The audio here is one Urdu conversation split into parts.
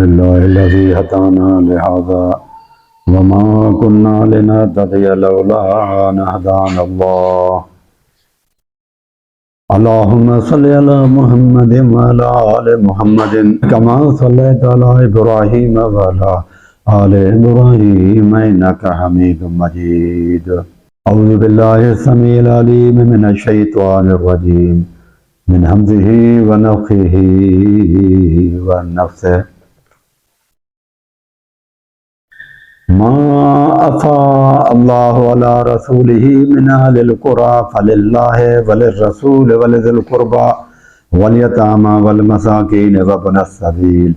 لله الذي هدانا لهذا وما كنا لنهتدي لولا أن هدانا الله. اللهم صل على محمد وعلى آل محمد كما صليت على إبراهيم وعلى آل إبراهيم إنك حميد مجيد. أعوذ بالله السميع العليم من الشيطان الرجيم من همزه ونفخه ونفثه. ما أفاء الله على رسوله من أهل القرى فلله وللرسول ولذي القربى واليتامى والمساكين وابن السبيل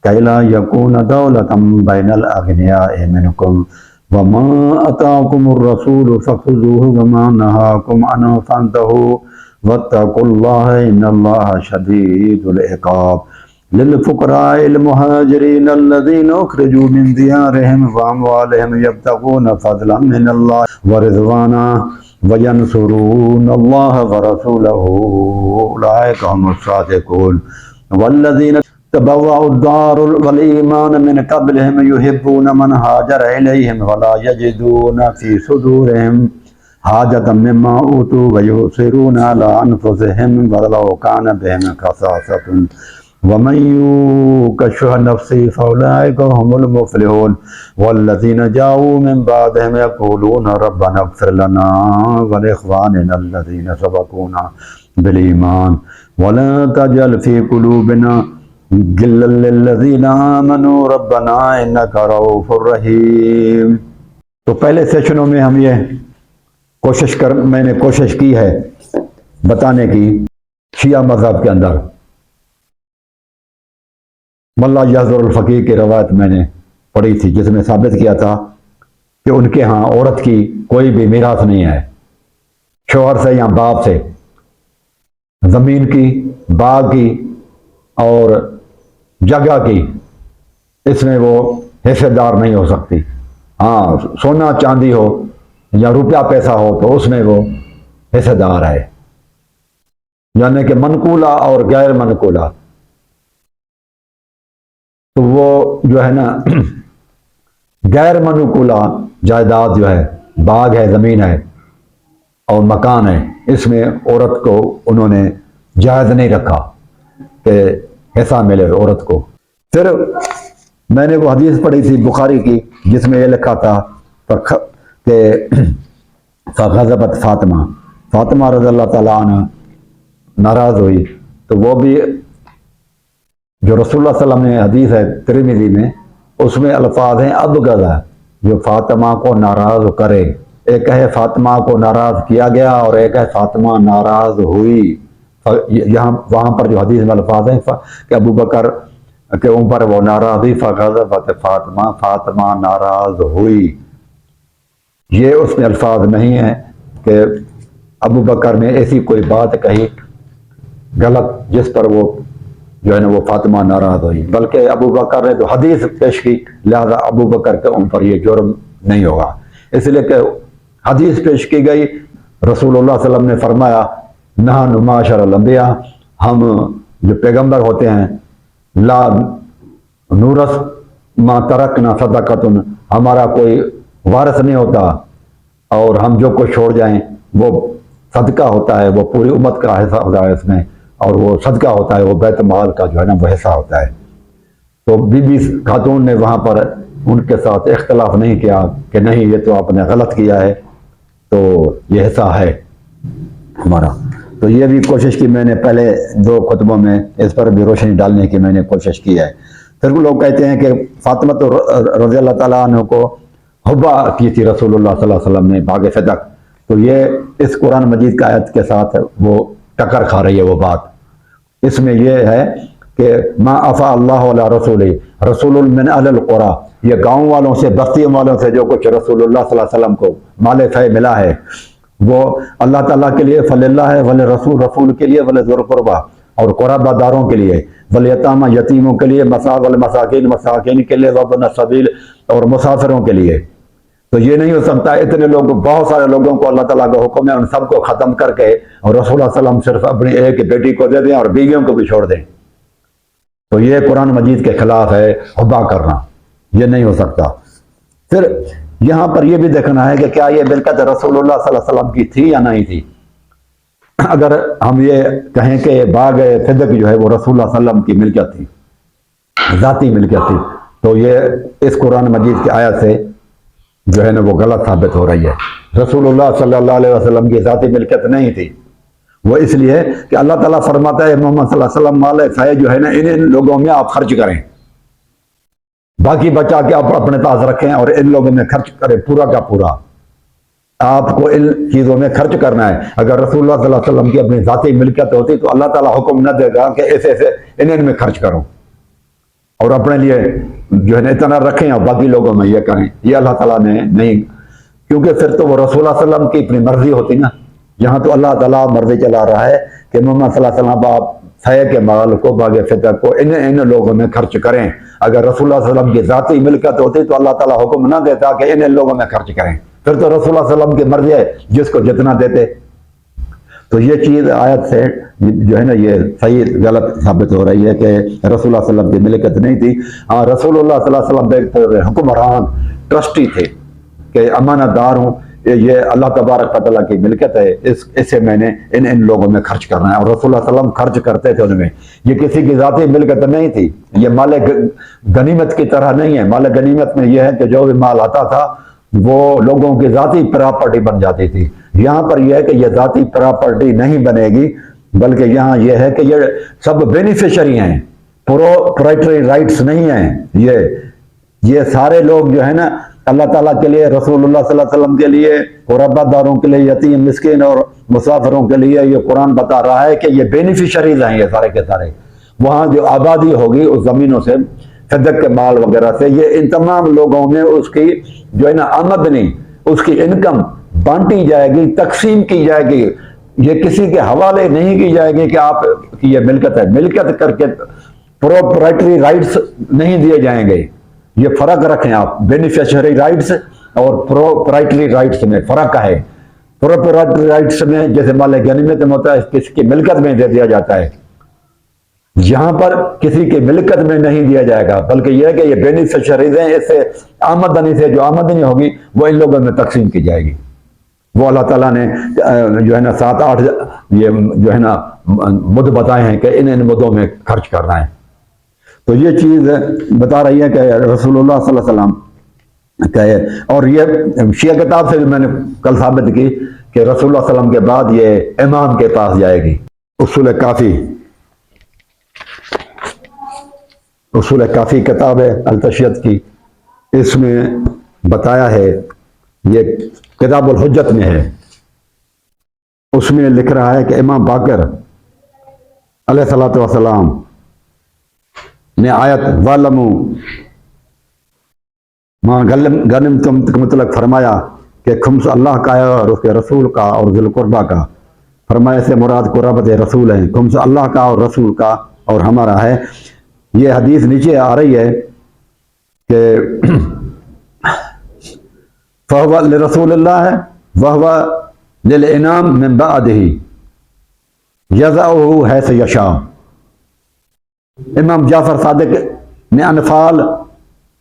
كي لا يكون دولة بين الأغنياء منكم وما أتاكم الرسول فخذوه وما نهاكم عنه فانتهوا واتقوا الله إن الله شديد العقاب. للفقراء المهاجرين الذين أخرجوا من ديارهم وأموالهم يبتغون فضلا من الله ورضوانا وينصرون الله ورسوله أولئك هم الصادقون. والذين تبوأوا الدار والإيمان من قبلهم يحبون من هاجر إليهم ولا يجدون في صدورهم حاجة مما أوتوا ويؤثرون على أنفسهم ولو كان بهم خصاصة ومن يوق شح نفسه فأولئك هم المفلحون. والذين جاءوا من بعدهم يقولون ربنا اغفر لنا ولإخواننا الذين سبقونا بالإيمان ولا تجعل في قلوبنا غلا للذين آمنوا ربنا إنك رؤوف رحيم. تو پہلے سیشنوں میں ہم یہ میں نے کوشش کی ہے بتانے کی شیعہ مذہب کے اندر ملا یحضر الفقیہ کی روایت میں نے پڑھی تھی جس میں ثابت کیا تھا کہ ان کے ہاں عورت کی کوئی بھی میراث نہیں ہے، شوہر سے یا باپ سے، زمین کی، باغ کی اور جگہ کی اس میں وہ حصے دار نہیں ہو سکتی. ہاں سونا چاندی ہو یا روپیہ پیسہ ہو تو اس میں وہ حصے دار ہے، یعنی کہ منقولہ اور غیر منقولہ. تو وہ جو ہے نا غیر منقولہ جائیداد جو ہے، باغ ہے، زمین ہے اور مکان ہے، اس میں عورت کو انہوں نے جائز نہیں رکھا کہ حصہ ملے عورت کو. پھر میں نے وہ حدیث پڑھی تھی بخاری کی جس میں یہ لکھا تھا کہ فغضبت فاطمہ رضی اللہ تعالیٰ عنہ ناراض ہوئی. تو وہ بھی جو رسول اللہ صلی اللہ علیہ وسلم نے حدیث ہے ترمذی میں، اس میں الفاظ ہیں ابغضا، جو فاطمہ کو ناراض کرے. ایک ہے فاطمہ کو ناراض کیا گیا اور ایک ہے فاطمہ ناراض ہوئی. وہاں پر جو حدیث میں الفاظ ہیں کہ ابو بکر کے اوپر وہ ناراض ہوئی، فغضبت فاطمہ ناراض ہوئی. یہ اس میں الفاظ نہیں ہیں کہ ابو بکر نے ایسی کوئی بات کہی غلط جس پر وہ جو ہے نا وہ فاطمہ ناراض ہوئی، بلکہ ابو بکر نے تو حدیث پیش کی، لہذا ابو بکر کے اوپر یہ جرم نہیں ہوگا. اس لیے کہ حدیث پیش کی گئی، رسول اللہ صلی اللہ علیہ وسلم نے فرمایا نحن معاشر الانبیاء، ہم جو پیغمبر ہوتے ہیں، لا نورث ما ترکنا صدقۃ، ہمارا کوئی وارث نہیں ہوتا اور ہم جو کچھ چھوڑ جائیں وہ صدقہ ہوتا ہے، وہ پوری امت کا حصہ ہوتا ہے اس میں، اور وہ صدقہ ہوتا ہے، وہ بیت مال کا جو ہے نا وہ حصہ ہوتا ہے. تو بی بی خاتون نے وہاں پر ان کے ساتھ اختلاف نہیں کیا کہ نہیں یہ تو آپ نے غلط کیا ہے، تو یہ حصہ ہے ہمارا. تو یہ بھی کوشش کی میں نے پہلے 2 خطبوں میں، اس پر بھی روشنی ڈالنے کی میں نے کوشش کی ہے. پھر لوگ کہتے ہیں کہ فاطمہ رضی اللہ تعالیٰ عنہ کو حبا کی تھی رسول اللہ صلی اللہ علیہ وسلم نے باغ صدق. تو یہ اس قرآن مجید کا آیت کے ساتھ وہ ٹکر کھا رہی ہے وہ بات. اس میں یہ ہے کہ ما افا اللہ علیہ رسول من اہل القرى، یہ گاؤں والوں سے، بستیوں والوں سے جو کچھ رسول اللہ صلی اللہ علیہ وسلم کو مال فے ملا ہے وہ اللہ تعالیٰ کے لیے، فللہ ہے، رسول کے لیے، ذی القربیٰ اور قرابہ داروں کے لیے، والیتامى یتیموں کے لیے، مساکین کے لیے، وابن السبیل اور مسافروں کے لیے. تو یہ نہیں ہو سکتا اتنے لوگ، بہت سارے لوگوں کو اللہ تعالیٰ کا حکم ہے ان سب کو ختم کر کے اور رسول اللہ صلی اللہ علیہ وسلم صرف اپنی ایک بیٹی کو دے دیں اور بیویوں کو بھی چھوڑ دیں. تو یہ قرآن مجید کے خلاف ہے حبا کرنا، یہ نہیں ہو سکتا۔ پھر یہاں پر یہ بھی دیکھنا ہے کہ کیا یہ ملکت رسول اللہ صلی اللہ علیہ وسلم کی تھی یا نہیں تھی۔ اگر ہم یہ کہیں کہ باغ صدق جو ہے وہ رسول اللہ صلی اللہ علیہ وسلم کی ملکت تھی، ذاتی ملکت تھی، تو یہ اس قرآن مجید کی آیت سے جو ہے نا وہ غلط ثابت ہو رہی ہے۔ رسول اللہ صلی اللہ علیہ وسلم کی ذاتی ملکت نہیں تھی، وہ اس لیے کہ اللہ تعالیٰ فرماتا ہے محمد صلی اللہ علیہ وسلم مال فائے جو ہے نا ان لوگوں میں آپ خرچ کریں، باقی بچا کے آپ اپنے پاس رکھیں اور ان لوگوں میں خرچ کریں، پورا کا پورا آپ کو ان چیزوں میں خرچ کرنا ہے۔ اگر رسول اللہ صلی اللہ علیہ وسلم کی اپنی ذاتی ملکت ہوتی تو اللہ تعالیٰ حکم نہ دے گا کہ ایسے ایسے ان میں خرچ کرو اور اپنے لیے جو ہے نا اتنا رکھیں اور باقی لوگوں میں یہ کریں، یہ اللہ تعالیٰ نے نہیں، کیونکہ پھر تو وہ رسول اللہ صلی اللہ علیہ وسلم کی اپنی مرضی ہوتی نا۔ یہاں تو اللہ تعالیٰ مرضی چلا رہا ہے کہ محمد صلی اللہ علیہ وسلم آپ فے کے مال کو باغ فطر کو ان لوگوں میں خرچ کریں۔ اگر رسول اللہ صلی اللہ علیہ وسلم کی ذاتی ملکت ہوتی تو اللہ تعالیٰ حکم نہ دیتا کہ ان لوگوں میں خرچ کریں، پھر تو رسول اللہ صلی اللہ علیہ وسلم کی مرضی ہے جس کو جتنا دیتے۔ تو یہ چیز آیت سے جو ہے نا یہ صحیح غلط ثابت ہو رہی ہے کہ رسول اللہ صلی اللہ علیہ وسلم کی ملکت نہیں تھی۔ ہاں رسول اللہ صلی اللہ علیہ وسلم ایک حکمران ٹرسٹی تھے کہ امانت دار ہوں، یہ اللہ تبارک و تعالیٰ کی ملکت ہے، اسے میں نے ان لوگوں میں خرچ کرنا ہے، اور رسول اللہ صلی اللہ علیہ وسلم خرچ کرتے تھے ان میں۔ یہ کسی کی ذاتی ملکت نہیں تھی، یہ مال غنیمت کی طرح نہیں ہے۔ مال غنیمت میں یہ ہے کہ جو بھی مال آتا تھا وہ لوگوں کی ذاتی پراپرٹی بن جاتی تھی۔ یہاں پر یہ ہے کہ یہ ذاتی پراپرٹی نہیں بنے گی، بلکہ یہاں یہ ہے کہ یہ سب بینیفیشری ہیں، پروپرائٹری رائٹس نہیں ہیں۔ یہ سارے لوگ جو ہے نا اللہ تعالیٰ کے لیے، رسول اللہ صلی اللہ علیہ وسلم کے لیے، قربا داروں کے لیے، یتیم مسکین اور مسافروں کے لیے یہ قرآن بتا رہا ہے کہ یہ بینیفیشریز ہیں، یہ سارے کے سارے۔ وہاں جو آبادی ہوگی اس زمینوں سے، صدق کے مال وغیرہ سے، یہ ان تمام لوگوں میں اس کی جو ہے نا آمدنی، اس کی انکم بانٹی جائے گی، تقسیم کی جائے گی۔ یہ کسی کے حوالے نہیں کی جائے گی کہ آپ کی یہ ملکت ہے، ملکت کر کے پروپرائٹری رائٹس نہیں دیے جائیں گے۔ یہ فرق رکھیں آپ، بینیفیشری رائٹس اور پروپرائٹری رائٹس میں فرق ہے۔ پروپرائٹری رائٹس میں جیسے مال غنیمت میں ہوتا ہے کسی کی ملکت میں دے دیا جاتا ہے، یہاں پر کسی کی ملکت میں نہیں دیا جائے گا، بلکہ یہ ہے کہ یہ بینیفیشریز ہیں، اس سے آمدنی سے جو آمدنی ہوگی وہ ان لوگوں میں تقسیم کی جائے گی۔ وہ اللہ تعالیٰ نے جو ہے نا 7-8 یہ جو ہے نا مد بتائے ہیں کہ ان مدوں میں خرچ کرنا ہے۔ تو یہ چیز بتا رہی ہے کہ رسول اللہ صلی اللہ علیہ وسلم کہ، اور یہ شیعہ کتاب سے بھی میں نے کل ثابت کی کہ رسول اللہ صلی اللہ علیہ وسلم کے بعد یہ امام کے پاس جائے گی۔ اصول کافی کتاب ہے التشیت کی، اس میں بتایا ہے، یہ کتاب الحجت میں ہے، اس میں لکھ رہا ہے کہ امام باقر علیہ الصلوۃ والسلام نے آیت وَعْلَمُوا مَا غَنِمْتُم کا مطلق فرمایا کہ خمس اللہ کا ہے اور اس کے رسول کا اور ذی القربہ کا۔ فرمایا سے مراد قربت رسول ہیں، خمس اللہ کا اور رسول کا اور ہمارا ہے۔ یہ حدیث نیچے آ رہی ہے کہ فَهُوَ لِرَسُولِ اللَّهِ وَهُوَ لِلْإِنَامِ مِنْ بَعْدِهِ يَضَعُهُ حَيْثُ يَشَاءُ۔ امام جعفر صادق نے انفال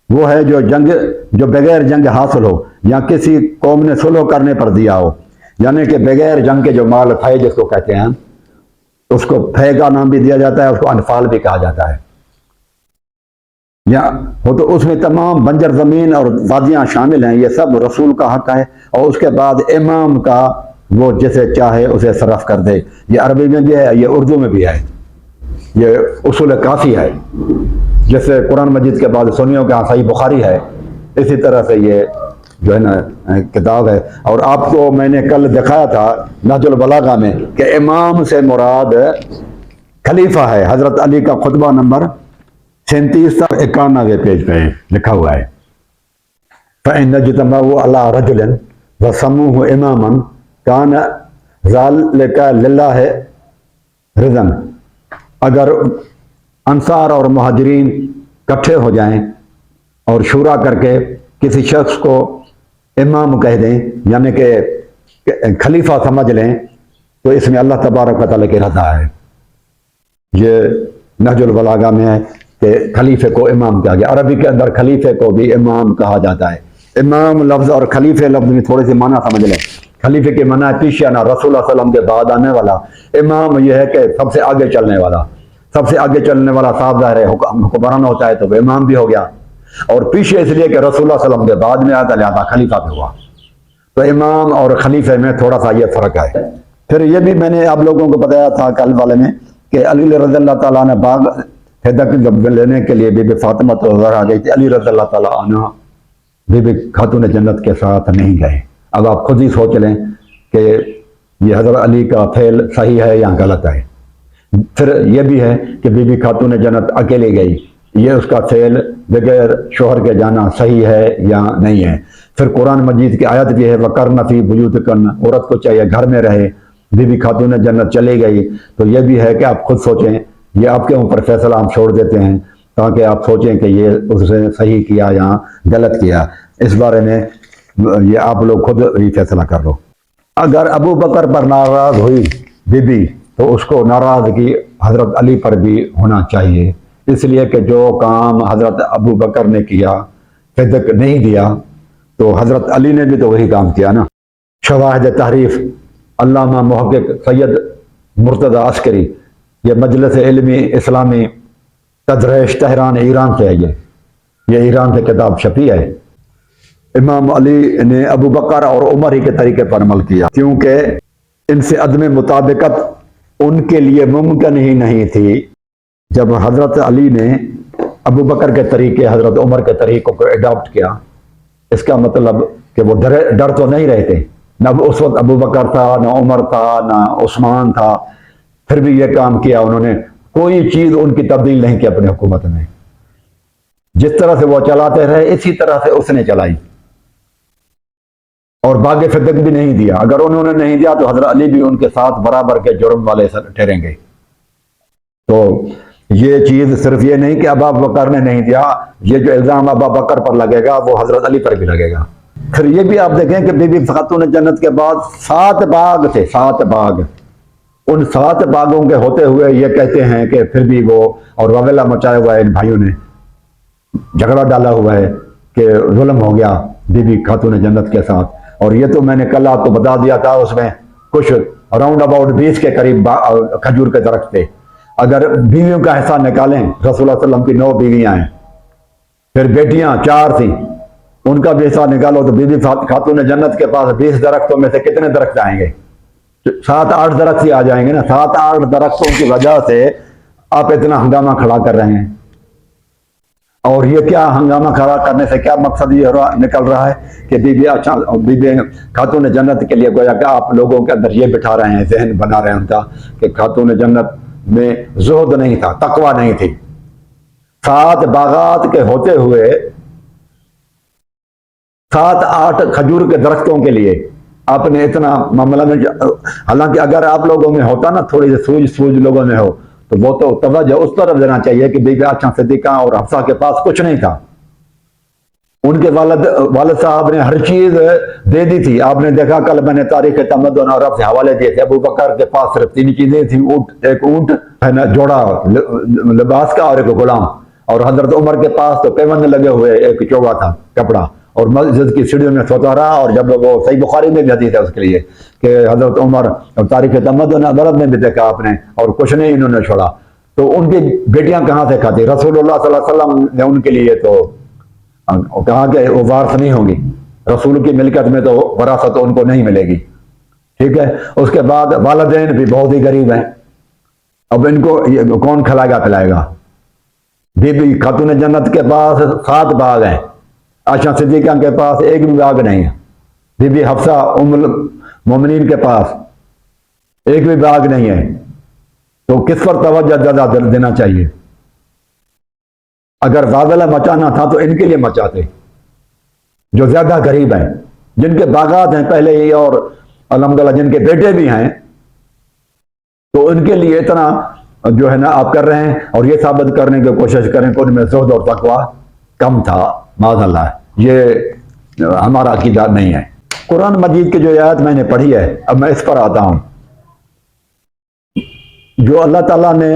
وہ ہے جو بغیر جنگ حاصل ہو یا کسی قوم نے صلح کرنے پر دیا ہو، یعنی کہ بغیر جنگ کے جو مال پھے جس کو کہتے ہیں، اس کو پھے کا نام بھی دیا جاتا ہے، اس کو انفال بھی کہا جاتا ہے۔ یا ہو تو اس میں تمام بنجر زمین اور وادیاں شامل ہیں، یہ سب رسول کا حق ہے، اور اس کے بعد امام کا وہ جسے چاہے اسے صرف کر دے۔ یہ عربی میں بھی ہے، یہ اردو میں بھی ہے، یہ اصول کافی ہے۔ جیسے قرآن مجید کے بعد سنیوں کے ہاں صحیح بخاری ہے، اسی طرح سے یہ جو ہے نا کتاب ہے۔ اور آپ کو میں نے کل دکھایا تھا نہج البلاغہ میں کہ امام سے مراد خلیفہ ہے۔ حضرت علی کا خطبہ نمبر 37-91 پیج پہ لکھا ہوا ہے، فَإِنَّ اجْتَمَعُوا عَلَىٰ رَجُلٍ وَسَمُّوهُ إِمَامًا كَانَ ذَلِكَ لِلَّهِ رِضًا۔ اگر انصار اور مہاجرین اکٹھے ہو جائیں اور شورا کر کے کسی شخص کو امام کہہ دیں، یعنی کہ خلیفہ سمجھ لیں، تو اس میں اللہ تبارک و تعالیٰ کی رضا ہے۔ یہ نہج البلاغہ میں ہے۔ کہ خلیفے کو امام کہا گیا۔ عربی کے اندر خلیفے کو بھی امام کہا جاتا ہے۔ امام لفظ اور خلیفے لفظ میں تھوڑی سی معنی سمجھ لیں۔ خلیفے کے معنی ہے پیچھے آنا، رسول اللہ صلی اللہ علیہ وسلم کے بعد آنے والا۔ امام یہ ہے کہ سب سے آگے چلنے والا، سب سے آگے چلنے والا صاحب ظاہر ہے حکمران ہوتا ہے تو وہ امام بھی ہو گیا، اور پیچھے اس لیے کہ رسول اللہ صلی اللہ علیہ وسلم کے بعد میں آتا لہذا خلیفہ بھی ہوا۔ تو امام اور خلیفے میں تھوڑا سا یہ فرق ہے۔ پھر یہ بھی میں نے آپ لوگوں کو بتایا تھا کل والے میں کہ علی رضی اللہ تعالیٰ نے باغ ہدک جب لینے کے لیے بی بی فاطمہ تو آ گئی تھی، علی رضی اللہ تعالیٰ عنہ بی بی خاتون جنت کے ساتھ نہیں گئے۔ اب آپ خود ہی سوچ لیں کہ یہ حضرت علی کا فعل صحیح ہے یا غلط ہے۔ پھر یہ بھی ہے کہ بی بی خاتون جنت اکیلے گئی، یہ اس کا فعل بغیر شوہر کے جانا صحیح ہے یا نہیں ہے۔ پھر قرآن مجید کی آیت بھی ہے وَقَرْنَ فِي بُيُوتِكُنَّ، عورت کو چاہیے گھر میں رہے، بی بی خاتون جنت چلی گئی۔ تو یہ بھی ہے کہ آپ خود سوچیں، یہ آپ کے اوپر فیصلہ ہم چھوڑ دیتے ہیں تاکہ آپ سوچیں کہ یہ اس نے صحیح کیا یا غلط کیا، اس بارے میں یہ آپ لوگ خود ہی فیصلہ کر لو۔ اگر ابو بکر پر ناراض ہوئی بی بی تو اس کو ناراضگی حضرت علی پر بھی ہونا چاہیے، اس لیے کہ جو کام حضرت ابو بکر نے کیا، صدق نہیں دیا، تو حضرت علی نے بھی تو وہی کام کیا نا۔ شواہد تحریف علامہ محقق سید مرتضی عسکری، یہ مجلس علمی اسلامی تدریس تہران ایران سے ہے، یہ ایران سے کتاب چھپی ہے۔ امام علی نے ابو بکر اور عمر ہی کے طریقے پر عمل کیا، کیونکہ ان سے عدم مطابقت ان کے لیے ممکن ہی نہیں تھی۔ جب حضرت علی نے ابو بکر کے طریقے حضرت عمر کے طریقوں کو اڈاپٹ کیا، اس کا مطلب کہ وہ ڈر تو نہیں رہتے، نہ اس وقت ابو بکر تھا، نہ عمر تھا، نہ عثمان تھا، پھر بھی یہ کام کیا انہوں نے، کوئی چیز ان کی تبدیل نہیں کی اپنی حکومت میں، جس طرح سے وہ چلاتے رہے اسی طرح سے اس نے چلائی، اور باغ فتق بھی نہیں دیا۔ اگر انہوں نے نہیں دیا تو حضرت علی بھی ان کے ساتھ برابر کے جرم والے ٹھہریں گے۔ تو یہ چیز صرف یہ نہیں کہ ابا بکر نے نہیں دیا، یہ جو الزام ابا بکر پر لگے گا وہ حضرت علی پر بھی لگے گا۔ پھر یہ بھی آپ دیکھیں کہ بی بی خاتون جنت کے بعد 7 باغ تھے، 7 باغ، ان 7 باغوں کے ہوتے ہوئے یہ کہتے ہیں کہ پھر بھی وہ، اور وویلا مچایا ہوا ہے ان بھائیوں نے، جھگڑا ڈالا ہوا ہے کہ ظلم ہو گیا بی بی خاتون جنت کے ساتھ۔ اور یہ تو میں نے کل آپ کو بتا دیا تھا، اس میں کچھ اراؤنڈ اباؤٹ 20 کے قریب کھجور کے درخت تھے۔ اگر بیویوں کا حصہ نکالیں، رسول اللہ صلی اللہ علیہ وسلم کی 9 بیویاں ہیں، پھر بیٹیاں 4 تھیں، ان کا بھی حصہ نکالو تو بی بی خاتون جنت کے پاس 20 درختوں میں سے کتنے درخت آئیں گے؟ 7-8 درخت ہی آ جائیں گے نا۔ 7-8 درختوں کی وجہ سے آپ اتنا ہنگامہ کھڑا کر رہے ہیں، اور یہ کیا ہنگامہ کھڑا کرنے سے کیا مقصد یہ نکل رہا ہے کہ بی بی خاتون جنت کے لیے گویا کہ آپ لوگوں کے اندر یہ بٹھا رہے ہیں، ذہن بنا رہے ہیں ان کا کہ خاتون جنت میں زہد نہیں تھا، تقوی نہیں تھی۔ 7 باغات کے ہوتے ہوئے 7-8 کھجور کے درختوں کے لیے آپ نے اتنا معاملہ میں، حالانکہ اگر آپ لوگوں میں ہوتا نا، تھوڑی سی سوج لوگوں میں ہو تو وہ تو توجہ اس طرف دینا چاہیے کہ بی بی عائشہ صدیقہ اور حفصہ کے پاس کچھ نہیں تھا، ان کے والد صاحب نے ہر چیز دے دی تھی۔ آپ نے دیکھا کل میں نے تاریخ تمدن اور عرب سے حوالے دیے تھے، ابو بکر کے پاس صرف 3 چیزیں تھیں، ایک اونٹ ہے نا، جوڑا لباس کا، اور ایک غلام، اور حضرت عمر کے پاس تو پیوند لگے ہوئے ایک چوغا تھا کپڑا، اور مسجد کی سیڑھیوں میں سوتا رہا۔ اور جب وہ صحیح بخاری میں بھی حدیث ہے اس کے لیے کہ حضرت عمر تاریخ تمدن عرب میں بھی دیکھا آپ نے، اور کچھ نہیں انہوں نے چھوڑا۔ تو ان کی بیٹیاں کہاں سے کھاتی؟ رسول اللہ صلی اللہ علیہ وسلم نے ان کے لیے تو کہا کہ وہ وارث نہیں ہوں گی، رسول کی ملکت میں تو وراثت ان کو نہیں ملے گی، ٹھیک ہے۔ اس کے بعد والدین بھی بہت ہی غریب ہیں، اب ان کو کون کھلائے گا پلائے گا؟ بی بی خاتون جنت کے پاس 7 باغ ہیں، عائشہ صدیقہ کے پاس ایک بھی باغ نہیں ہے، بی بی حفصہ ام المومنین کے پاس ایک بھی باغ نہیں ہے، تو کس پر توجہ زیادہ دینا چاہیے؟ اگر زلزلہ مچانا تھا تو ان کے لیے مچاتے جو زیادہ غریب ہیں، جن کے باغات ہیں پہلے ہی، اور الحمدللہ جن کے بیٹے بھی ہیں، تو ان کے لیے اتنا جو ہے نا آپ کر رہے ہیں، اور یہ ثابت کرنے کی کوشش کریں کہ ان میں زہد اور تقوی کم تھا۔ معاذ اللہ، یہ ہمارا عقیدہ نہیں ہے۔ قرآن مجید کی جو آیت میں نے پڑھی ہے، اب میں اس پر آتا ہوں۔ جو اللہ تعالیٰ نے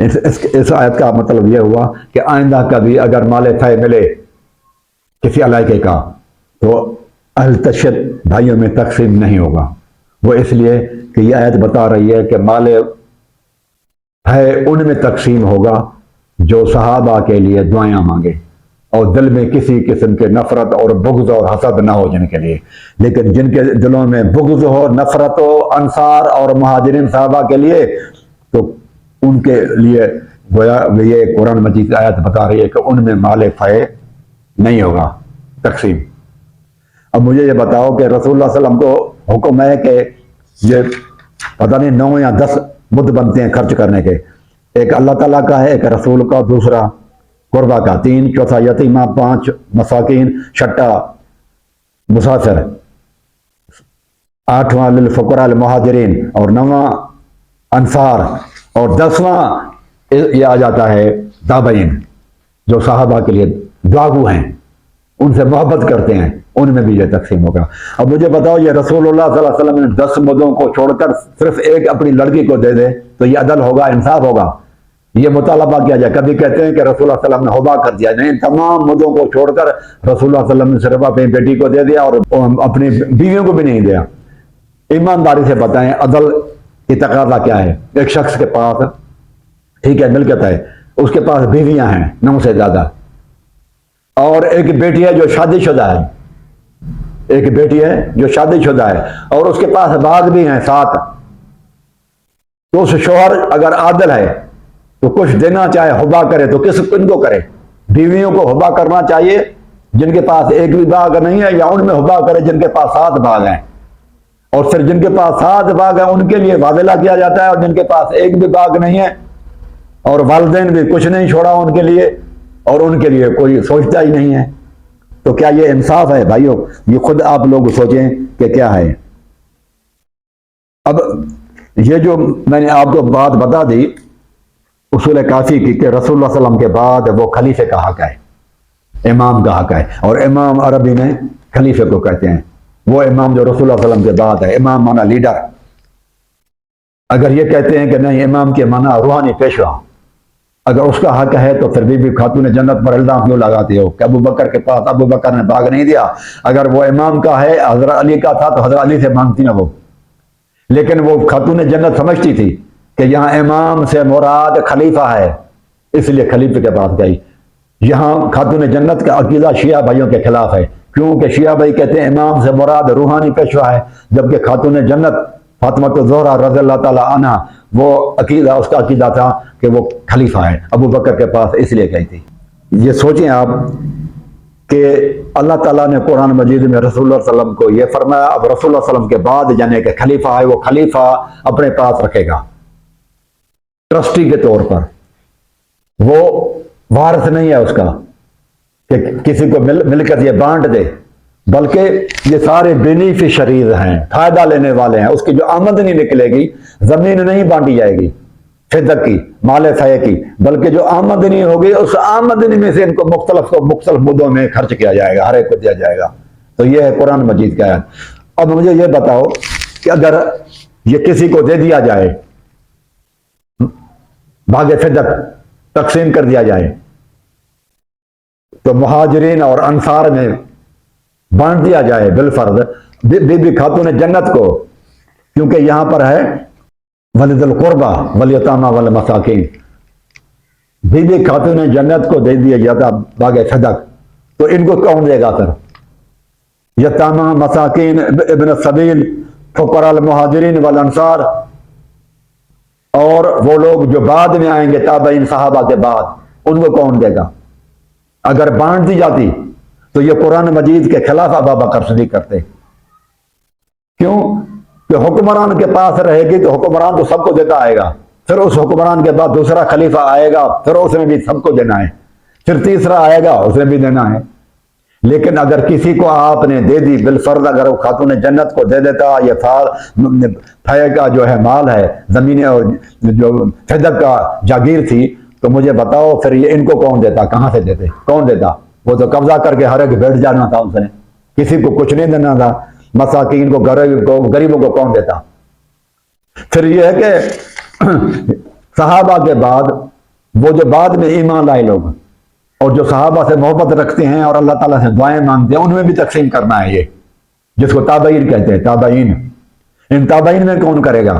اس آیت کا مطلب یہ ہوا کہ آئندہ کبھی اگر مال فے ملے کسی علاقے کا تو اہل تشدد بھائیوں میں تقسیم نہیں ہوگا. وہ اس لیے کہ یہ آیت بتا رہی ہے کہ مال ہے ان میں تقسیم ہوگا جو صحابہ کے لیے دعائیں مانگے اور دل میں کسی قسم کے نفرت اور بغض اور حسد نہ ہو جن کے لیے. لیکن جن کے دلوں میں بغض ہو، نفرت ہو انصار اور مہاجرین صحابہ کے لیے، تو ان کے لیے گویا یہ قرآن مجید کی آیت بتا رہی ہے کہ ان میں مال فے نہیں ہوگا تقسیم. اب مجھے یہ بتاؤ کہ رسول اللہ صلی اللہ علیہ وسلم کو حکم ہے کہ یہ پتہ نہیں 9 یا 10 مد بنتے ہیں خرچ کرنے کے. ایک اللہ تعالیٰ کا ہے، ایک رسول کا، دوسرا قربا کا، 3، چوتھا یتیمہ، 5 مساکین، 6واں مسافر، 8واں للفقراء المہاجرین، اور 9واں انصار، اور 10واں یہ آ جاتا ہے تابعین جو صحابہ کے لیے دعاگو ہیں، ان سے محبت کرتے ہیں، ان میں بھی یہ تقسیم ہوگا. اب مجھے بتاؤ یہ رسول اللہ صلی اللہ علیہ وسلم نے 10 مدوں کو چھوڑ کر صرف ایک اپنی لڑکی کو دے دے تو یہ عدل ہوگا، انصاف ہوگا؟ یہ مطالبہ کیا جائے. کبھی کہتے ہیں کہ رسول اللہ صلی اللہ علیہ وسلم نے ہبا کر دیا، نہیں، تمام مدوں کو چھوڑ کر رسول اللہ صلی اللہ علیہ وسلم نے صرف اپنی بیٹی کو دے دیا اور اپنی بیویوں کو بھی نہیں دیا. ایمانداری سے بتائیں عدل کی تقاضا کیا ہے؟ ایک شخص کے پاس ٹھیک ہے ملکت ہے، اس کے پاس بیویاں ہیں 9 سے زیادہ، اور ایک بیٹی ہے جو شادی شدہ ہے، ایک بیٹی ہے جو شادی شدہ ہے، اور اس کے پاس باغ بھی ہیں 7. تو اس شوہر اگر عادل ہے تو کچھ دینا چاہے ہبا کرے تو کن کو کرے؟ بیویوں کو ہبا کرنا چاہیے جن کے پاس ایک بھی باغ نہیں ہے، یا ان میں ہبا کرے جن کے پاس 7 باغ ہیں؟ اور پھر جن کے پاس 7 باغ ہیں ان کے لیے واویلا کیا جاتا ہے، اور جن کے پاس ایک بھی باغ نہیں ہے اور والدین بھی کچھ نہیں چھوڑا ان کے لیے اور ان کے لیے کوئی سوچتا ہی نہیں ہے. تو کیا یہ انصاف ہے بھائیوں؟ یہ خود آپ لوگ سوچیں کہ کیا ہے. اب یہ جو میں نے آپ کو بات بتا دی اصول کافی کی کہ رسول اللہ صلی اللہ علیہ وسلم کے بعد وہ خلیفے کا حق ہے، امام کا حق ہے. اور امام عربی میں خلیفے کو کہتے ہیں، وہ امام جو رسول اللہ صلی اللہ علیہ وسلم کے بعد ہے. امام مانا لیڈر. اگر یہ کہتے ہیں کہ نہیں، امام کے مانا روحانی پیشوا، اگر اس کا حق ہے تو پھر بھی خاتون جنت پر الزام کیوں لگاتے ہو کہ ابو بکر کے پاس ابو بکر نے باغ نہیں دیا؟ اگر وہ امام کا ہے، حضرت علی کا تھا تو حضرت علی سے مانگتی نا وہ. لیکن وہ خاتون جنت سمجھتی تھی کہ یہاں امام سے مراد خلیفہ ہے، اس لیے خلیفے کے پاس گئی. یہاں خاتون جنت کا عقیدہ شیعہ بھائیوں کے خلاف ہے، کیونکہ شیعہ بھائی کہتے ہیں امام سے مراد روحانی پیشوا ہے، جبکہ خاتون جنت فاطمہ الزہرا رضی اللہ تعالیٰ عنہ وہ عقیدہ، اس کا عقیدہ تھا کہ وہ خلیفہ ہے ابو بکر کے پاس، اس لیے گئی تھی. یہ سوچیں آپ کہ اللہ تعالیٰ نے قرآن مجید میں رسول اللہ صلی اللہ علیہ وسلم کو یہ فرمایا، اب رسول اللہ صلی اللہ علیہ وسلم کے بعد یعنی کہ خلیفہ ہے، وہ خلیفہ اپنے پاس رکھے گا ٹرسٹی کے طور پر. وہ وارث نہیں ہے اس کا کہ کسی کو ملکت یہ بانٹ دے، بلکہ یہ سارے بینیفیشریز ہیں، فائدہ لینے والے ہیں. اس کی جو آمدنی نکلے گی، زمین نہیں بانٹی جائے گی فدق کی، مال فے کی، بلکہ جو آمدنی ہوگی اس آمدنی میں سے ان کو مختلف مدوں میں خرچ کیا جائے گا، ہر ایک کو دیا جائے گا. تو یہ ہے قرآن مجید کا آیت. اب مجھے یہ بتاؤ کہ اگر یہ کسی کو دے دیا جائے، باغ فدق تقسیم کر دیا جائے، تو مہاجرین اور انصار میں بانٹ دیا جائے بالفرض بی بی خاتون جنت کو، کیونکہ یہاں پر ہے ولد القربہ والیتامى والمساکین. بی بی خاتون جنت کو دے دیا جاتا باغ صدق، تو ان کو کون دے گا پھر؟ یتامى، مساکین، ابن السبیل، فقراء المہاجرین والانصار، اور وہ لوگ جو بعد میں آئیں گے تابعین صحابہ کے بعد، ان کو کون دے گا؟ اگر بانٹ دی جاتی تو یہ قرآن مجید کے خلاف ابو بکر صدیق کرتے. کیوں؟ کہ حکمران کے پاس رہے گی تو حکمران تو سب کو دیتا آئے گا، پھر اس حکمران کے بعد دوسرا خلیفہ آئے گا، پھر اس میں بھی سب کو دینا ہے، پھر تیسرا آئے گا، اس میں بھی دینا ہے. لیکن اگر کسی کو آپ نے دے دی بالفرض، اگر وہ خاتون جنت کو دے دیتا، یہ فے کا جو ہے مال ہے، زمینیں اور جو فدق کا جاگیر تھی، تو مجھے بتاؤ پھر یہ ان کو کون دیتا؟ کہاں سے دیتے؟ کون دیتا؟ وہ تو قبضہ کر کے ہر ایک بیٹھ جانا تھا، اس نے کسی کو کچھ نہیں دینا تھا. مساکین کو، غریبوں کو کون دیتا؟ پھر یہ ہے کہ صحابہ کے بعد وہ جو بعد میں ایمان لائے لوگ اور جو صحابہ سے محبت رکھتے ہیں اور اللہ تعالیٰ سے دعائیں مانگتے ہیں، ان میں بھی تقسیم کرنا ہے یہ، جس کو تابعین کہتے ہیں، تابعین۔ ان تابعین میں کون کرے گا؟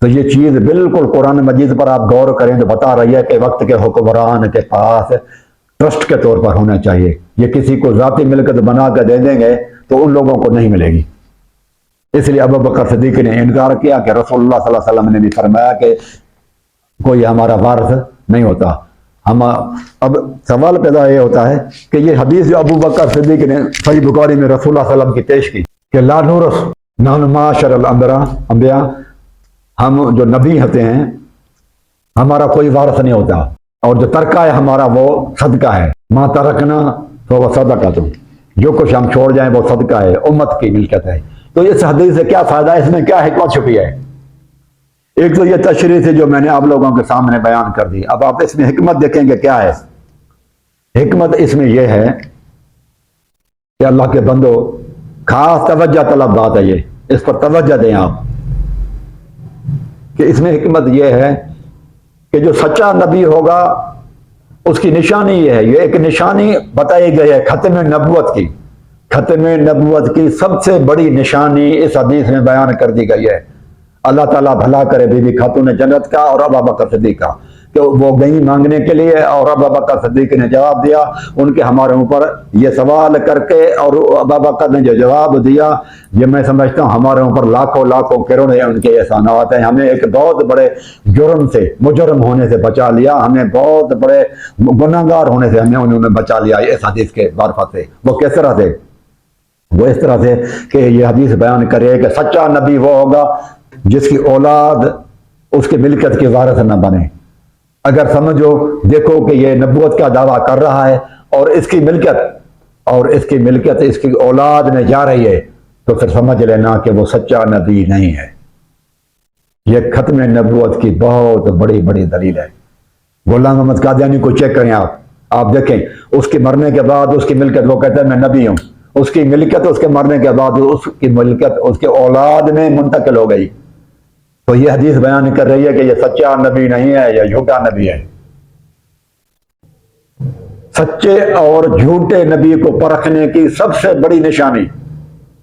تو یہ چیز بالکل قرآن مجید پر آپ غور کریں تو بتا رہی ہے کہ وقت کے حکمران کے پاس ٹرسٹ کے طور پر ہونا چاہیے۔ یہ کسی کو ذاتی ملکت بنا کے دے دیں گے تو ان لوگوں کو نہیں ملے گی۔ اس لیے ابو بکر صدیق نے انکار کیا کہ رسول اللہ صلی اللہ علیہ وسلم نے بھی فرمایا کہ کوئی ہمارا وارث نہیں ہوتا۔ ہم اب سوال پیدا یہ ہوتا ہے کہ یہ حدیث جو ابو بکر صدیق نے صحیح بخاری میں رسول اللہ صلی اللہ علیہ وسلم کی پیش کی کہ لا نورث نحن معاشر الانبیاء، ہم جو نبی ہوتے ہیں ہمارا کوئی وارث نہیں ہوتا، اور جو ترکہ ہے ہمارا وہ صدقہ ہے، ما ترکنا فهو صدقۃ، جو کچھ ہم چھوڑ جائیں وہ صدقہ ہے، امت کی ملکت ہے۔ تو اس حدیث سے کیا فائدہ ہے؟ اس میں کیا حکمت چھپی ہے؟ ایک تو یہ تشریح تھی جو میں نے آپ لوگوں کے سامنے بیان کر دی، اب آپ اس میں حکمت دیکھیں گے کیا ہے۔ حکمت اس میں یہ ہے کہ اللہ کے بندو، خاص توجہ طلب بات ہے یہ، اس پر توجہ دیں آپ، کہ اس میں حکمت یہ ہے کہ جو سچا نبی ہوگا اس کی نشانی یہ ہے، یہ ایک نشانی بتائی گئی ہے ختم نبوت کی۔ ختم نبوت کی سب سے بڑی نشانی اس حدیث میں بیان کر دی گئی ہے۔ اللہ تعالیٰ بھلا کرے بی بی خاتون جنت کا اور ابو بکر صدیق کا، کہ وہ گئی مانگنے کے لیے اور ابو بکر صدیق نے جواب دیا ان کے ہمارے اوپر یہ سوال کر کے، اور ابو بکر نے جو جواب دیا یہ میں سمجھتا ہوں ہمارے اوپر لاکھوں کروڑوں ان کے احسانات ہیں۔ ہمیں ایک بہت بڑے جرم سے، مجرم ہونے سے بچا لیا، ہمیں بہت بڑے گناہگار ہونے سے ہمیں انہوں نے بچا لیا اس حدیث کے معرفت سے۔ وہ کس طرح سے؟ وہ اس طرح سے کہ یہ حدیث بیان کرے کہ سچا نبی وہ ہوگا جس کی اولاد اس کی ملکت کی وارث نہ بنے۔ اگر سمجھو دیکھو کہ یہ نبوت کا دعویٰ کر رہا ہے اور اس کی ملکت اس کی اولاد میں جا رہی ہے، تو پھر سمجھ لینا کہ وہ سچا نبی نہیں ہے۔ یہ ختم نبوت کی بہت بڑی دلیل ہے۔ غلام محمد قادیانی کو چیک کریں آپ دیکھیں اس کے مرنے کے بعد اس کی ملکت، وہ کہتا ہے میں نبی ہوں، اس کی ملکت اس کے مرنے کے بعد اس کی ملکت اس کے اولاد میں منتقل ہو گئی۔ تو یہ حدیث بیان کر رہی ہے کہ یہ سچا نبی نہیں ہے، یہ جھوٹا نبی ہے۔ سچے اور جھوٹے نبی کو پرکھنے کی سب سے بڑی نشانی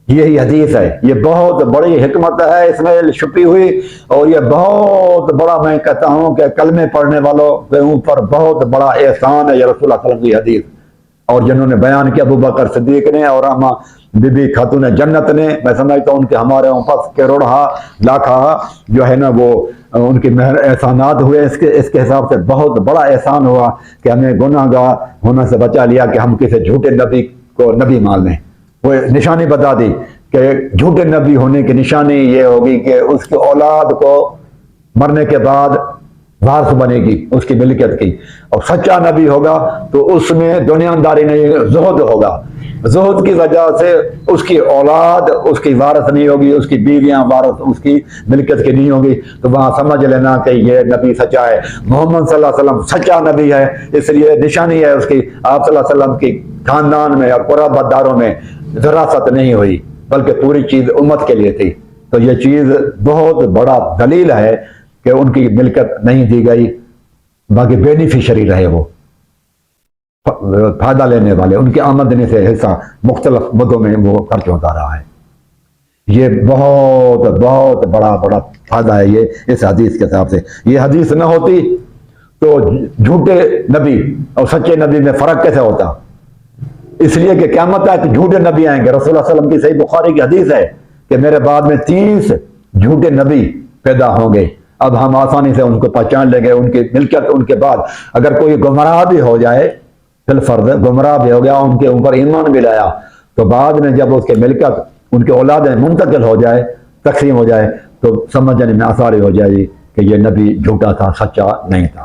یہی حدیث ہے۔ یہ بہت بڑی حکمت ہے اس میں چھپی ہوئی، اور یہ بہت بڑا، میں کہتا ہوں کہ کلمے پڑھنے والوں کے اوپر بہت بڑا احسان ہے یہ رسول اللہ صلی اللہ علیہ وسلم کی حدیث، اور جنہوں نے بیان کیا ابو بکر صدیق نے اور اما بی بی خاتون جنت نے، میں سمجھتا ہوں ان کے ہمارے اوپر کروڑہا لاکھا جو ہے نا وہ ان کی احسانات ہوئے۔ اس کے حساب سے بہت بڑا احسان ہوا کہ ہمیں گناہ گار ہونے سے بچا لیا کہ ہم کسی جھوٹے نبی کو نبی مان لیں۔ وہ نشانی بتا دی کہ جھوٹے نبی ہونے کی نشانی یہ ہوگی کہ اس کی اولاد کو مرنے کے بعد وارث بنے گی اس کی ملکت کی، اور سچا نبی ہوگا تو اس میں دنیا داری نہیں، زہد ہوگا۔ زہد کی وجہ سے اس کی اولاد اس کی وارث نہیں ہوگی، اس کی بیویاں وارث اس کی ملکت کی نہیں ہوگی۔ تو وہاں سمجھ لینا کہ یہ نبی سچا ہے، محمد صلی اللہ علیہ وسلم سچا نبی ہے۔ اس لیے نشانی ہے اس کی، آپ صلی اللہ علیہ وسلم کی خاندان میں اور قرابت داروں میں وراثت نہیں ہوئی بلکہ پوری چیز امت کے لیے تھی۔ تو یہ چیز بہت بڑا دلیل ہے کہ ان کی ملکت نہیں دی گئی، باقی بینیفیشری رہے، وہ فائدہ لینے والے، ان کی آمدنی سے حصہ مختلف مدوں میں وہ خرچ ہوتا رہا ہے۔ یہ بہت بڑا فائدہ ہے یہ اس حدیث کے حساب سے۔ یہ حدیث نہ ہوتی تو جھوٹے نبی اور سچے نبی میں فرق کیسے ہوتا؟ اس لیے کہ قیامت تک جھوٹے نبی آئیں گے۔ رسول اللہ صلی اللہ علیہ وسلم کی صحیح بخاری کی حدیث ہے کہ میرے بعد میں 30 جھوٹے نبی پیدا ہوں گے۔ اب ہم آسانی سے ان کو پہچان لیں گے، ان کی ملکت ان کے بعد اگر کوئی گمراہ بھی ہو جائے، بالفرض گمراہ بھی ہو گیا، ان کے اوپر ایمان بھی لایا، تو بعد میں جب اس کے ملکت ان کے اولادیں منتقل ہو جائے، تقسیم ہو جائے، تو سمجھنے میں آسانی ہو جائے گی کہ یہ نبی جھوٹا تھا، سچا نہیں تھا۔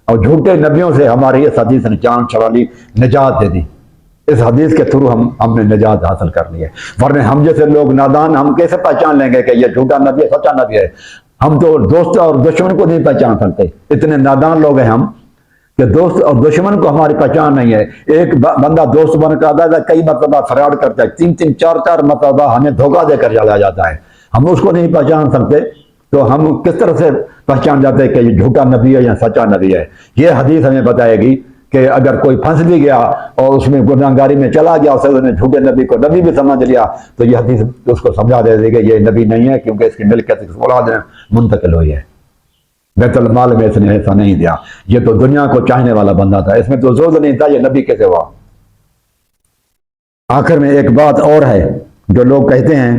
اور جھوٹے نبیوں سے ہماری اس حدیث نے جان چھڑا لی، نجات دے دی۔ اس حدیث کے تھرو ہم نے نجات حاصل کر لی ہے، ورنہ ہم جیسے لوگ نادان، ہم کیسے پہچان لیں گے کہ یہ جھوٹا نبی ہے، سچا نبی ہے؟ ہم تو دوست اور دشمن کو نہیں پہچان سکتے، اتنے نادان لوگ ہیں ہم کہ دوست اور دشمن کو ہماری پہچان نہیں ہے۔ ایک بندہ دوست بن کر آتا ہے، کئی مرتبہ فراڈ کرتا ہے، 3 4 مرتبہ ہمیں دھوکہ دے کر چلا جاتا ہے، ہم اس کو نہیں پہچان سکتے تو ہم کس طرح سے پہچان جاتے ہیں کہ یہ جھوٹا نبی ہے یا سچا نبی ہے؟ یہ حدیث ہمیں بتائے گی کہ اگر کوئی پھنس بھی گیا اور اس میں گناہگاری میں چلا گیا، اسے اس نے جھوٹے نبی کو نبی بھی سمجھ لیا، تو یہ حدیث اس کو سمجھا دے گی کہ یہ نبی نہیں ہے، کیونکہ اس کی ملکت اس اولاد میں منتقل ہوئی ہے، بیت المال میں اس نے ایسا نہیں دیا، یہ تو دنیا کو چاہنے والا بندہ تھا، اس میں تو زوز نہیں تھا، یہ نبی کیسے ہوا؟ آخر میں ایک بات اور ہے، جو لوگ کہتے ہیں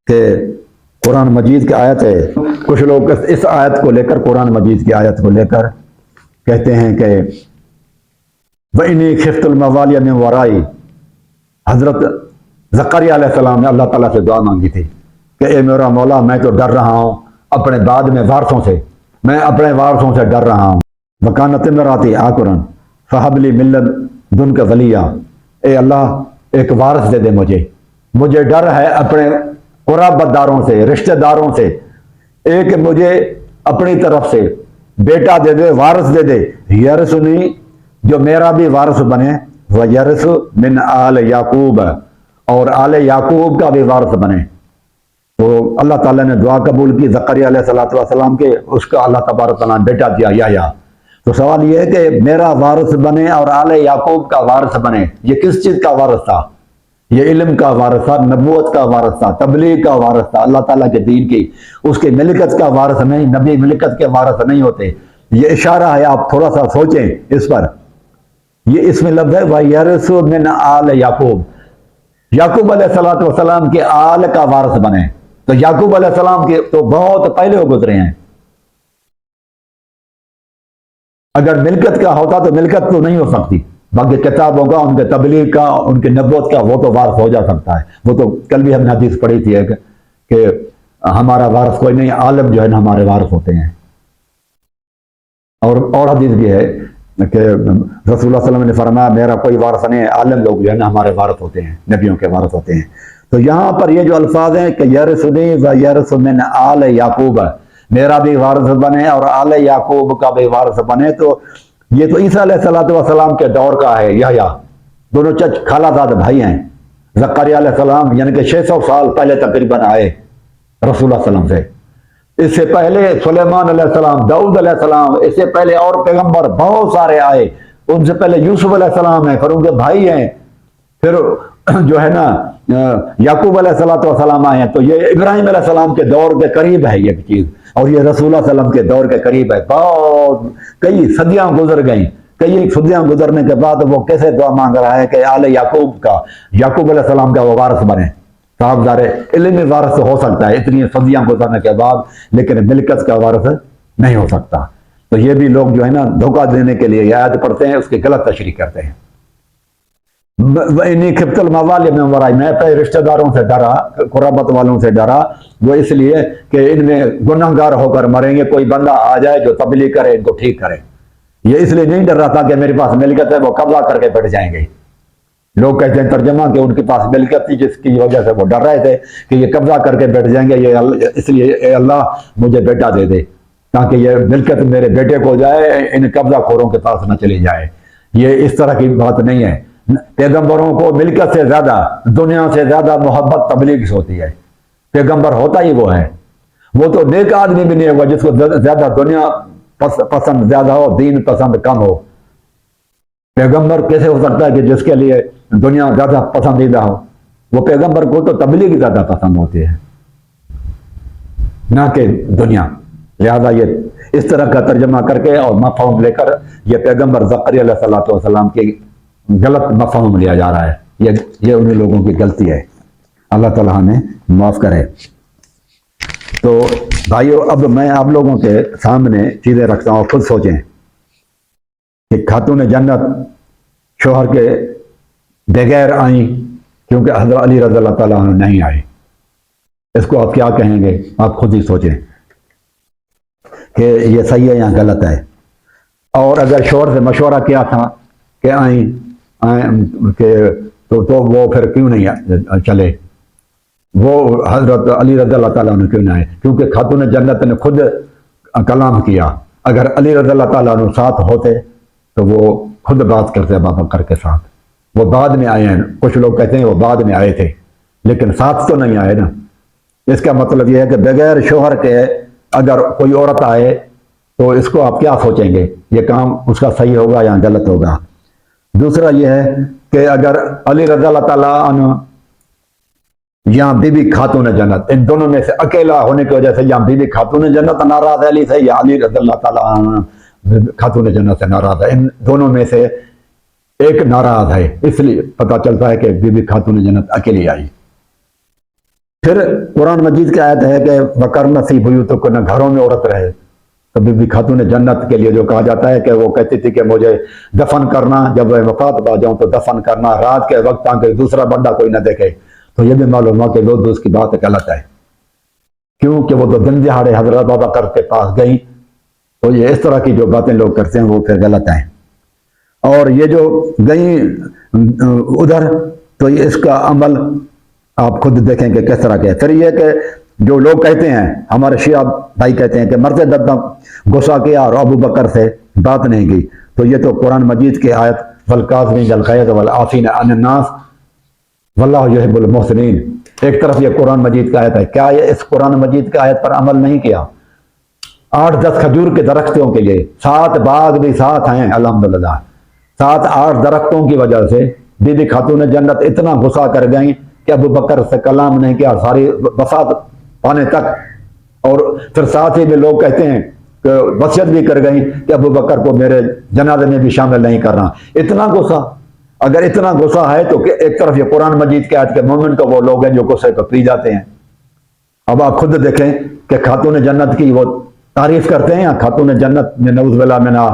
کہ قرآن مجید کی آیت ہے، کچھ لوگ اس آیت کو لے کر، قرآن مجید کی آیت کو لے کر کہتے ہیں کہ وَإِنِّي خِفْتُ الْمَوَالِيَ مِنْ وَرَائِي، حضرت زکریا علیہ السلام نے اللہ تعالیٰ سے دعا مانگی تھی کہ اے میرا مولا، میں تو ڈر رہا ہوں اپنے بعد میں وارثوں سے، میں اپنے وارثوں سے ڈر رہا ہوں، وَكَانَتِ امْرَأَتِي عَاقِرًا فَهَبْ لِي مِن لَدُنْكَ وَلِيًّا، اے اللہ ایک وارث دے دے مجھے ڈر ہے اپنے قرابت داروں سے، رشتہ داروں سے، ایک مجھے اپنی طرف سے بیٹا دے دے، وارث دے دے، یرثنی، جو میرا بھی وارث بنے، ویرث من آل یعقوب، اور آل یعقوب کا بھی وارث بنے۔ تو اللہ تعالیٰ نے دعا قبول کی زکریا علیہ السلام کے، اس کا اللہ تبارک تعالیٰ نے بیٹا دیا یحییٰ۔ تو سوال یہ ہے کہ میرا وارث بنے اور آل یعقوب کا وارث بنے، یہ کس چیز کا وارث تھا؟ یہ علم کا وارث تھا، نبوت کا وارث تھا، تبلیغ کا وارث تھا، اللہ تعالیٰ کے دین کی، اس کے ملکت کا وارث نہیں، نبی ملکت کے وارث نہیں ہوتے۔ یہ اشارہ ہے، آپ تھوڑا سا سوچیں اس پر، یہ اس میں لفظ ہے وَيَرِثُ مِنْ آلِ یعقوب، یعقوب علیہ السلام کے آل کا وارث بنے، تو یعقوب علیہ السلام کے تو بہت پہلے ہو گزرے ہیں، اگر ملکت کا ہوتا تو ملکت تو نہیں ہو سکتی، باقی کتابوں کا، ان کے تبلیغ کا، ان کے نبوت کا، وہ تو وارث ہو جا سکتا ہے، وہ تو کل بھی ہم نے حدیث پڑھی تھی کہ ہمارا وارث کوئی نہیں، عالم جو ہے نا ہمارے وارث ہوتے ہیں۔ اور حدیث بھی ہے کہ رسول اللہ صلی اللہ علیہ وسلم نے فرمایا میرا کوئی وارث نہیں ہے، عالم لوگ جو ہے نا ہمارے وارث ہوتے ہیں، نبیوں کے وارث ہوتے ہیں۔ تو یہاں پر یہ جو الفاظ ہیں کہ یرثنی ویرث من آل یعقوب، میرا بھی وارث بنے اور آل یعقوب کا بھی وارث بنے، تو یہ تو عیسیٰ علیہ السلام کے دور کا ہے، یحییٰ دونوں خالہ زاد بھائی ہیں، زکریا علیہ السلام یعنی کہ 600 سال پہلے تقریباً آئے رسول اللہ صلی اللہ علیہ وسلم سے، اس سے پہلے سلیمان علیہ السلام، داؤد علیہ السلام، اس سے پہلے اور پیغمبر بہت سارے آئے، ان سے پہلے یوسف علیہ السلام ہیں، پھر ان کے بھائی ہیں، پھر جو ہے نا یعقوب علیہ السلام آئے ہیں، تو یہ ابراہیم علیہ السلام کے دور کے قریب ہے یہ چیز، اور یہ رسول اللہ صلی اللہ علیہ وسلم کے دور کے قریب ہے، بہت کئی صدیاں گزر گئیں، کئی صدیاں گزرنے کے بعد وہ کیسے دعا مانگ رہا ہے کہ آل یعقوب کا، یعقوب علیہ السلام کا وہ وارث بنے۔ صاحب ظاہر علم میں وارث ہو سکتا ہے اتنی صدیاں گزرنے کے بعد، لیکن ملکت کا وارث نہیں ہو سکتا۔ تو یہ بھی لوگ جو ہے نا دھوکہ دینے کے لیے آیت پڑھتے ہیں، اس کی غلط تشریح کرتے ہیں۔ وَإِنِّي خِفْتُ الْمَوَالِيَ مِنْ وَرَائِي، میں اپنے رشتہ داروں سے ڈرا، قرابت والوں سے ڈرا، وہ اس لیے کہ ان میں گنہگار ہو کر مریں گے، کوئی بندہ آ جائے جو تبلیغ کرے، ان کو ٹھیک کرے۔ یہ اس لیے نہیں ڈر رہا تھا کہ میرے پاس ملکت ہے، وہ قبضہ کر کے بیٹھ جائیں گے۔ لوگ کہتے ہیں ترجمہ کہ ان کے پاس ملکت تھی جس کی وجہ سے وہ ڈر رہے تھے کہ یہ قبضہ کر کے بیٹھ جائیں گے، اس لیے اے اللہ مجھے بیٹا دے دے تاکہ یہ ملکت میرے بیٹے کو جائے، ان قبضہ خوروں کے پاس نہ چلی جائے۔ یہ اس طرح کی بات نہیں ہے، پیغمبروں کو ملکت سے زیادہ، دنیا سے زیادہ محبت تبلیغ سے ہوتی ہے، پیغمبر ہوتا ہی وہ ہے، وہ تو نیک آدمی بھی نہیں ہوگا جس کو زیادہ دنیا پسند زیادہ ہو، دین پسند کم ہو۔ پیغمبر کیسے ہو سکتا ہے کہ جس کے لیے دنیا زیادہ پسندیدہ ہو؟ وہ پیغمبر کو تو تبلیغ زیادہ پسند ہوتی ہے نہ کہ دنیا۔ لہذا یہ اس طرح کا ترجمہ کر کے اور مفہوم لے کر یہ پیغمبر زکریا علیہ السلام کی غلط مفہوم لیا جا رہا ہے، یہ انہیں لوگوں کی غلطی ہے، اللہ تعالیٰ ہمیں معاف کرے۔ تو بھائیو، اب میں آپ لوگوں کے سامنے چیزیں رکھتا ہوں، خود سوچیں کہ خاتون جنت شوہر کے بغیر آئیں کیونکہ حضرت علی رضی اللہ تعالیٰ عنہ نہیں آئے، اس کو آپ کیا کہیں گے؟ آپ خود ہی سوچیں کہ یہ صحیح ہے یا غلط ہے۔ اور اگر شوہر سے مشورہ کیا تھا کہ آئیں کہ تو وہ پھر کیوں نہیں چلے؟ وہ حضرت علی رضی اللہ تعالیٰ عنہ کیوں نہ آئے؟ کیونکہ خاتون جنت نے خود کلام کیا، اگر علی رضی اللہ تعالیٰ عنہ ساتھ ہوتے تو وہ خود بات کرتے ابو بکر کے ساتھ، وہ بعد میں آئے ہیں، کچھ لوگ کہتے ہیں وہ بعد میں آئے تھے لیکن ساتھ تو نہیں آئے نا۔ اس کا مطلب یہ ہے کہ بغیر شوہر کے اگر کوئی عورت آئے تو اس کو آپ کیا سوچیں گے، یہ کام اس کا صحیح ہوگا یا غلط ہوگا؟ دوسرا یہ ہے کہ اگر علی رضی اللہ تعالیٰ عنہ یا بی بی خاتون جنت، ان دونوں میں سے اکیلا ہونے کی وجہ سے یا بی بی خاتون جنت ناراض ہے علی سے، یا علی رضی اللہ تعالیٰ عنہ خاتون جنت سے ناراض ہے، ان دونوں میں سے ایک ناراض ہے، اس لیے پتہ چلتا ہے کہ بی بی خاتون جنت اکیلی آئی۔ پھر قرآن مجید کی آیت ہے کہ وَقَرْنَ فِي بُيُوتِكُنَّ، گھروں میں عورت رہے۔ تو بی بی خاتون جنت کے لیے جو کہا جاتا ہے کہ وہ کہتی تھی کہ مجھے دفن کرنا، جب میں وفات پا جاؤں تو دفن کرنا رات کے وقت تاکہ دوسرا بندہ کوئی نہ دیکھے۔ تو یہ بھی معلوم ہوا کہ وہ دوست کی بات غلط ہے، کیونکہ وہ تو دن دہاڑے حضرت ابوبکر کے پاس گئی، تو یہ اس طرح کی جو باتیں لوگ کرتے ہیں وہ پھر غلط ہیں۔ اور یہ جو گئیں ادھر تو یہ اس کا عمل آپ خود دیکھیں کہ کس طرح کے۔ پھر یہ کہ جو لوگ کہتے ہیں، ہمارے شیعہ بھائی کہتے ہیں کہ مرتے دم غصہ کیا اور ابوبکر سے بات نہیں کی، تو یہ تو قرآن مجید کی آیت وَالْقَاظِمِينَ الْغَيْظَ وَالْعَافِينَ عَنِ النَّاسِ وَاللَّهُ يُحِبُّ الْمُحْسِنِينَ، ایک طرف یہ قرآن مجید کی آیت ہے، کیا یہ اس قرآن مجید کی آیت پر عمل نہیں کیا؟ 8-10 کھجور کے درختوں کے لیے 7 باغ بھی ساتھ ہیں الحمدللہ، 7-8 درختوں کی وجہ سے بی بی خاتون جنت اتنا غصہ کر گئیں کہ ابوبکر سے کلام نہیں کیا ساری وفات پانے تک۔ اور پھر ساتھ ہی میں لوگ کہتے ہیں کہ وصیت بھی کر گئیں کہ ابوبکر کو میرے جنازے میں بھی شامل نہیں کرنا۔ اتنا غصہ، اگر اتنا غصہ ہے تو ایک طرف یہ قرآن مجید کے آیت کے مومن تو وہ لوگ ہیں جو غصے کو پی جاتے ہیں۔ اب آپ خود دیکھیں کہ خاتون جنت کی وہ تعریف کرتے ہیں یا خاتون جنت میں نعوذ باللہ منہا،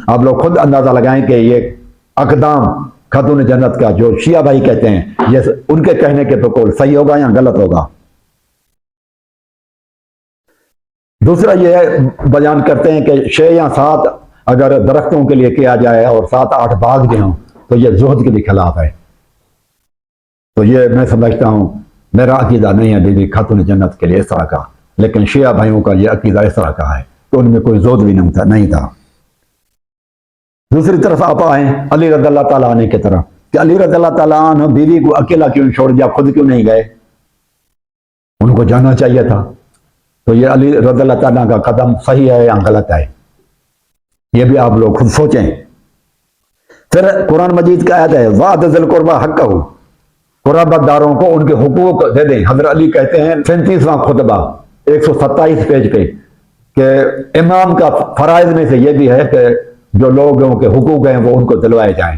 آپ لوگ خود اندازہ لگائیں کہ یہ اقدام خاتون جنت کا جو شیعہ بھائی کہتے ہیں، یہ ان کے کہنے کے تو قول صحیح ہوگا یا غلط ہوگا؟ دوسرا یہ بیان کرتے ہیں کہ 6 یا 7 اگر درختوں کے لیے کیا جائے اور 7-8 باغ بھی ہوں تو یہ زہد کے بھی خلاف ہے۔ تو یہ میں سمجھتا ہوں، میرا عقیدہ نہیں ہے بی بی خاتون جنت کے لیے اس طرح کا، لیکن شیعہ بھائیوں کا یہ عقیدہ اس طرح کا ہے کہ ان میں کوئی زہد بھی نہیں تھا۔ دوسری طرف آپ آئیں علی رضی اللہ تعالیٰ عنہ کی طرف، کہ علی رضی اللہ تعالیٰ عنہ بیوی کو اکیلا کیوں چھوڑ دیا، خود کیوں نہیں گئے؟ ان کو جانا چاہیے تھا۔ تو یہ علی رضی اللہ تعالیٰ کا قدم صحیح ہے یا غلط ہے، یہ بھی آپ لوگ خود سوچیں۔ پھر قرآن مجید کا آیت ہے وَآتِ ذِی الْقُرْبَىٰ حَقَّهُ، قرابت داروں کو ان کے حقوق دے دیں۔ حضرت علی کہتے ہیں 35واں خطبہ 127 پیج پہ کہ امام کا فرائض میں سے یہ بھی ہے کہ جو لوگوں کے حقوق ہیں وہ ان کو دلوائے جائیں،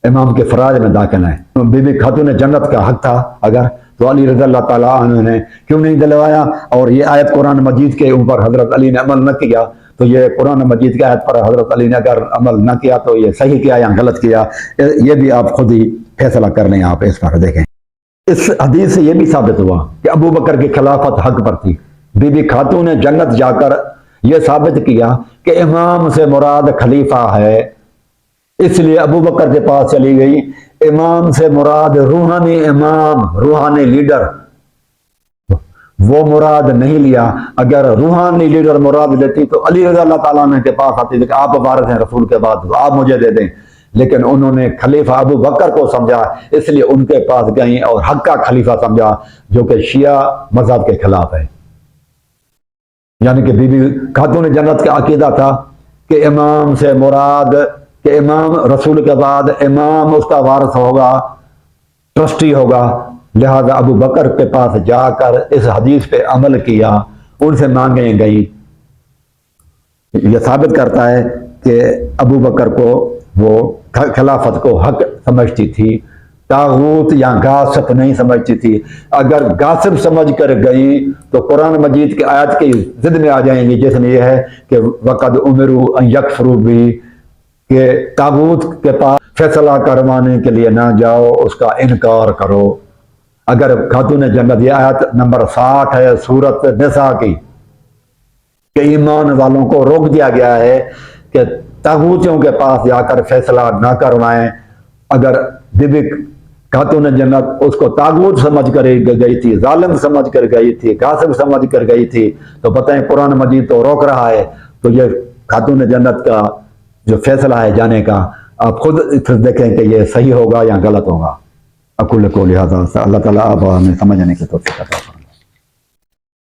امام کے فرائض میں داخل ہیں۔ بی بی خاتون جنت کا حق تھا اگر، تو علی رضی اللہ تعالیٰ عنہ نے کیوں نہیں دلوایا؟ اور یہ آیت قرآن مجید کے اوپر حضرت علی نے عمل نہ کیا، تو یہ قرآن مجید کی آیت پر حضرت علی نے اگر عمل نہ کیا تو یہ صحیح کیا یا غلط کیا، یہ بھی آپ خود ہی فیصلہ کر لیں۔ آپ اس پر دیکھیں، اس حدیث سے یہ بھی ثابت ہوا کہ ابوبکر کی خلافت حق پر تھی۔ بی بی خاتون نے جنت جا کر یہ ثابت کیا کہ امام سے مراد خلیفہ ہے، اس لیے ابوبکر کے پاس چلی گئی۔ امام سے مراد روحانی امام، روحانی لیڈر، وہ مراد نہیں لیا۔ اگر روحانی لیڈر مراد لیتی تو علی رضی اللہ تعالیٰ عنہ کے پاس آتی کہ آپ وارث ہیں رسول کے بعد، تو آپ مجھے دے دیں، لیکن انہوں نے خلیفہ ابوبکر کو سمجھا، اس لیے ان کے پاس گئیں اور حق کا خلیفہ سمجھا، جو کہ شیعہ مذہب کے خلاف ہے۔ یعنی کہ بی بی خاتون جنت کا عقیدہ تھا کہ امام سے مراد کہ امام رسول کے بعد امام اس کا وارث ہوگا، ٹرسٹی ہوگا، لہذا ابو بکر کے پاس جا کر اس حدیث پہ عمل کیا، ان سے مانگیں گئی۔ یہ ثابت کرتا ہے کہ ابو بکر کو وہ خلافت کو حق سمجھتی تھی، طاغوت یا غاصب نہیں سمجھتی تھی۔ اگر غاصب سمجھ کر گئی تو قرآن مجید کی آیت کی ضد میں آ جائیں گی، جس میں یہ ہے کہ وَقَدْ أُمِرُوا أَن يَكْفُرُوا بِهِ، کہ طاغوت کے پاس فیصلہ کروانے کے لیے نہ جاؤ، اس کا انکار کرو۔ اگر خاتون جنت، یہ آیت نمبر 60 ہے سورۃ نساء کی، کہ ایمان والوں کو روک دیا گیا ہے کہ طاغوتوں کے پاس جا کر فیصلہ نہ کروائیں۔ اگر بی بی خاتون جنت اس کو طاغوت سمجھ کر گئی تھی، ظالم سمجھ کر گئی تھی، غاصب سمجھ کر گئی تھی، تو بتائیں قرآن مجید تو روک رہا ہے، تو یہ خاتون جنت کا جو فیصلہ ہے جانے کا، آپ خود پھر دیکھیں کہ یہ صحیح ہوگا یا غلط ہوگا۔ اقول قولی ھذا، اللہ تعالیٰ آپ ہمیں سمجھنے کی توفیق عطا فرمائے۔